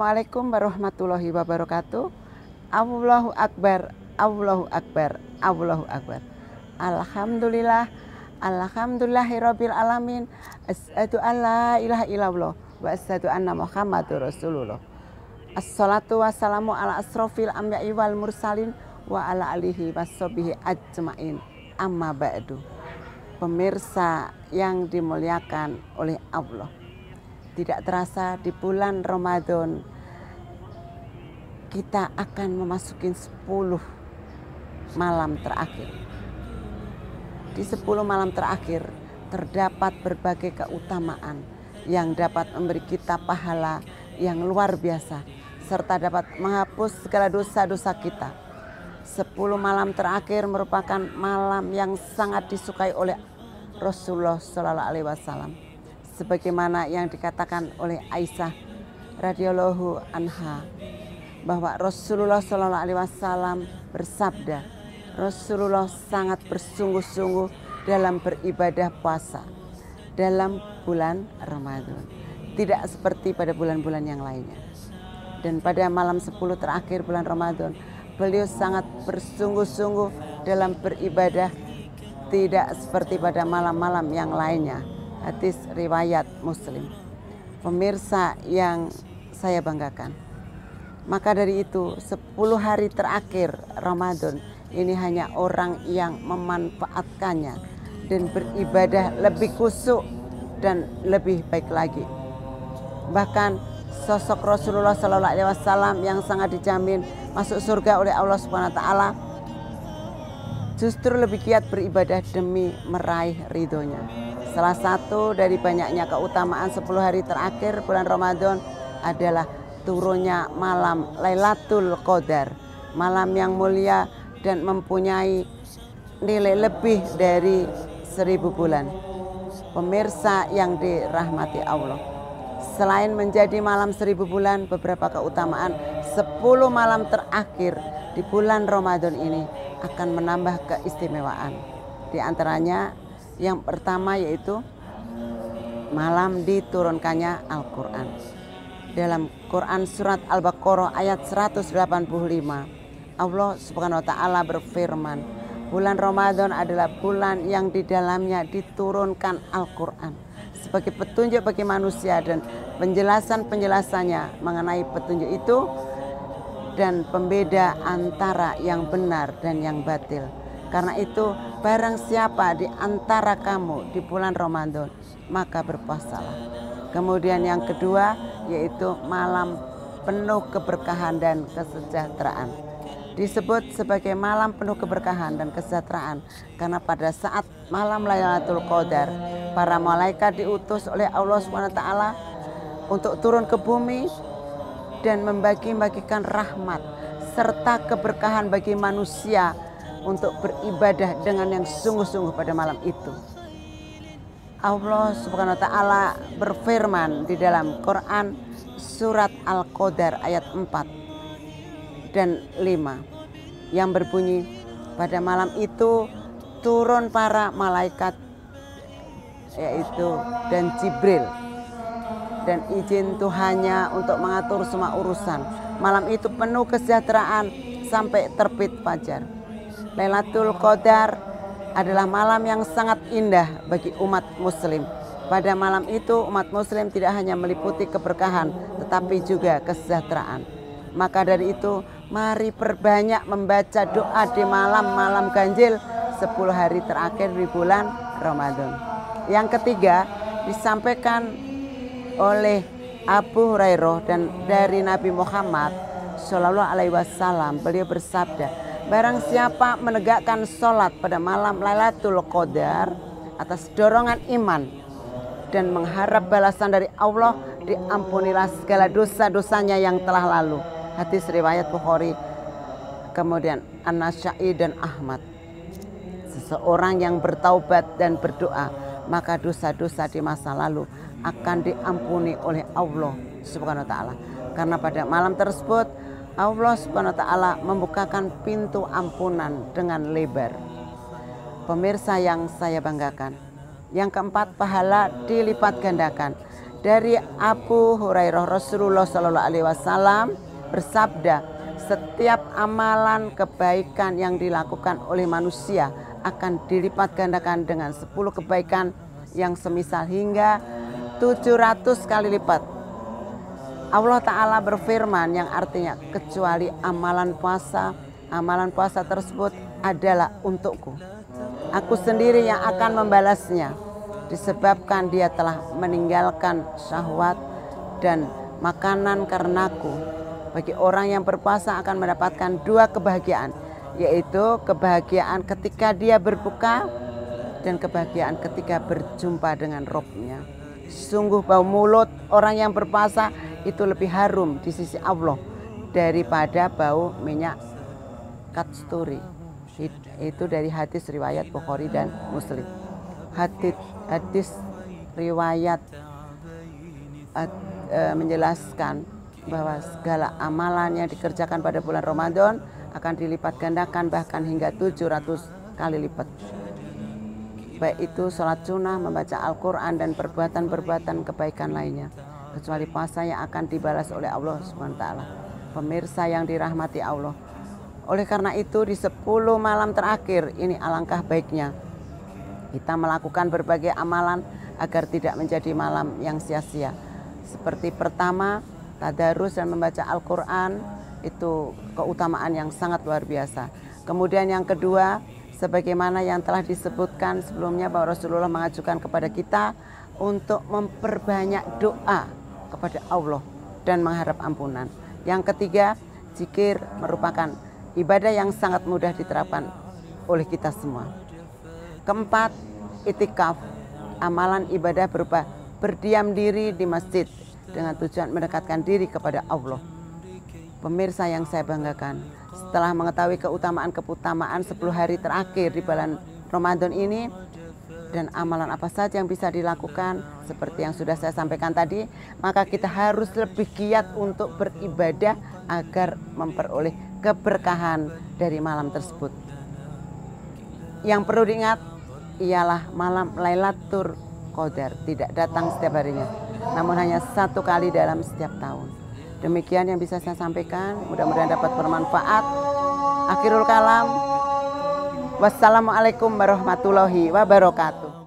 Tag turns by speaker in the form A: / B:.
A: Assalamualaikum warahmatullahi wabarakatuh. Allahu Akbar, Allahu Akbar, Allahu Akbar. Alhamdulillah, alhamdulillahirabbil alamin. Asyhadu an la ilaha illallah wa asyhadu anna Muhammadur Rasulullah. Assalatu wassalamu ala asrofil anbiya'i wal mursalin wa ala alihi washabihi ajmain. Amma ba'du. Pemirsa yang dimuliakan oleh Allah, tidak terasa di bulan Ramadan kita akan memasuki 10 malam terakhir. Di 10 malam terakhir terdapat berbagai keutamaan yang dapat memberi kita pahala yang luar biasa serta dapat menghapus segala dosa-dosa kita. 10 malam terakhir merupakan malam yang sangat disukai oleh Rasulullah Shallallahu Alaihi Wasallam. Sebagaimana yang dikatakan oleh Aisyah radhiyallahu anha bahwa Rasulullah Shallallahu Alaihi Wasallam bersabda, Rasulullah sangat bersungguh-sungguh dalam beribadah puasa dalam bulan Ramadan, tidak seperti pada bulan-bulan yang lainnya. Dan pada malam 10 terakhir bulan Ramadan, beliau sangat bersungguh-sungguh dalam beribadah, tidak seperti pada malam-malam yang lainnya. Hadis riwayat Muslim. Pemirsa yang saya banggakan, maka dari itu 10 hari terakhir Ramadan ini hanya orang yang memanfaatkannya dan beribadah lebih khusyuk dan lebih baik lagi. Bahkan sosok Rasulullah Shallallahu Alaihi Wasallam yang sangat dijamin masuk surga oleh Allah Subhanahu Wa Taala justru lebih giat beribadah demi meraih ridhonya. Salah satu dari banyaknya keutamaan 10 hari terakhir bulan Ramadan adalah turunnya malam Lailatul Qadar, malam yang mulia dan mempunyai nilai lebih dari 1000 bulan. Pemirsa yang dirahmati Allah, selain menjadi malam 1000 bulan, beberapa keutamaan 10 malam terakhir di bulan Ramadan ini akan menambah keistimewaan. Di antaranya yang pertama yaitu malam diturunkannya Al-Quran. Dalam Quran surat Al-Baqarah ayat 185, Allah Subhanahu Wa Taala berfirman, bulan Ramadan adalah bulan yang di dalamnya diturunkan Al-Quran sebagai petunjuk bagi manusia dan penjelasan-penjelasannya mengenai petunjuk itu dan pembeda antara yang benar dan yang batil. Karena itu barang siapa di antara kamu di bulan Ramadan maka berpuasalah. Kemudian yang kedua yaitu malam penuh keberkahan dan kesejahteraan. Disebut sebagai malam penuh keberkahan dan kesejahteraan karena pada saat malam Lailatul Qadar para malaikat diutus oleh Allah SWT untuk turun ke bumi dan membagi-bagikan rahmat serta keberkahan bagi manusia untuk beribadah dengan yang sungguh-sungguh pada malam itu. Allah Subhanahu Wa Taala berfirman di dalam Quran surat Al-Qadar ayat 4 dan 5 yang berbunyi, pada malam itu turun para malaikat yaitu dan Jibril dan izin Tuhannya untuk mengatur semua urusan. Malam itu penuh kesejahteraan sampai terbit fajar. Lailatul Qadar adalah malam yang sangat indah bagi umat muslim. Pada malam itu umat muslim tidak hanya meliputi keberkahan tetapi juga kesejahteraan. Maka dari itu mari perbanyak membaca doa di malam-malam ganjil 10 hari terakhir di bulan Ramadan. Yang ketiga disampaikan oleh Abu Hurairah dan dari Nabi Muhammad Shallallahu Alaihi Wasallam, beliau bersabda, barang siapa menegakkan sholat pada malam Lailatul Qadar atas dorongan iman dan mengharap balasan dari Allah, diampunilah segala dosa-dosanya yang telah lalu. Hadis riwayat Bukhari, kemudian An-Nasa'i dan Ahmad. Seseorang yang bertaubat dan berdoa, maka dosa-dosa di masa lalu akan diampuni oleh Allah Subhanahu wa taala. Karena pada malam tersebut Allah Subhanahu wa taala membukakan pintu ampunan dengan lebar. Pemirsa yang saya banggakan, yang keempat, pahala dilipat gandakan. Dari Abu Hurairah, Rasulullah Shallallahu Alaihi Wasallam bersabda, setiap amalan kebaikan yang dilakukan oleh manusia akan dilipat gandakan dengan 10 kebaikan yang semisal hingga 700 kali lipat. Allah Ta'ala berfirman yang artinya, kecuali amalan puasa tersebut adalah untukku. Aku sendiri yang akan membalasnya, disebabkan dia telah meninggalkan syahwat dan makanan karenaku. Bagi orang yang berpuasa akan mendapatkan 2 kebahagiaan, yaitu kebahagiaan ketika dia berbuka dan kebahagiaan ketika berjumpa dengan Robnya. Sungguh bau mulut orang yang berpuasa itu lebih harum di sisi Allah daripada bau minyak kasturi. Itu dari hadis riwayat Bukhari dan Muslim. Hadis riwayat menjelaskan bahwa segala amalan yang dikerjakan pada bulan Ramadan akan dilipat gandakan bahkan hingga 700 kali lipat. Baik itu sholat sunnah, membaca Al-Quran dan perbuatan-perbuatan kebaikan lainnya, kecuali puasa yang akan dibalas oleh Allah SWT. Pemirsa yang dirahmati Allah, oleh karena itu di 10 malam terakhir ini alangkah baiknya kita melakukan berbagai amalan agar tidak menjadi malam yang sia-sia. Seperti pertama, tadarus dan membaca Al-Quran, itu keutamaan yang sangat luar biasa. Kemudian yang kedua, sebagaimana yang telah disebutkan sebelumnya bahwa Rasulullah mengajukan kepada kita untuk memperbanyak doa kepada Allah dan mengharap ampunan. Yang ketiga, zikir merupakan ibadah yang sangat mudah diterapkan oleh kita semua. Keempat, itikaf, amalan ibadah berupa berdiam diri di masjid dengan tujuan mendekatkan diri kepada Allah. Pemirsa yang saya banggakan, setelah mengetahui keutamaan 10 hari terakhir di bulan Ramadan ini dan amalan apa saja yang bisa dilakukan seperti yang sudah saya sampaikan tadi, maka kita harus lebih giat untuk beribadah agar memperoleh keberkahan dari malam tersebut. Yang perlu diingat ialah malam Lailatul Qadar tidak datang setiap harinya, namun hanya 1 kali dalam setiap tahun. Demikian yang bisa saya sampaikan, mudah-mudahan dapat bermanfaat. Akhirul kalam, wassalamualaikum warahmatullahi wabarakatuh.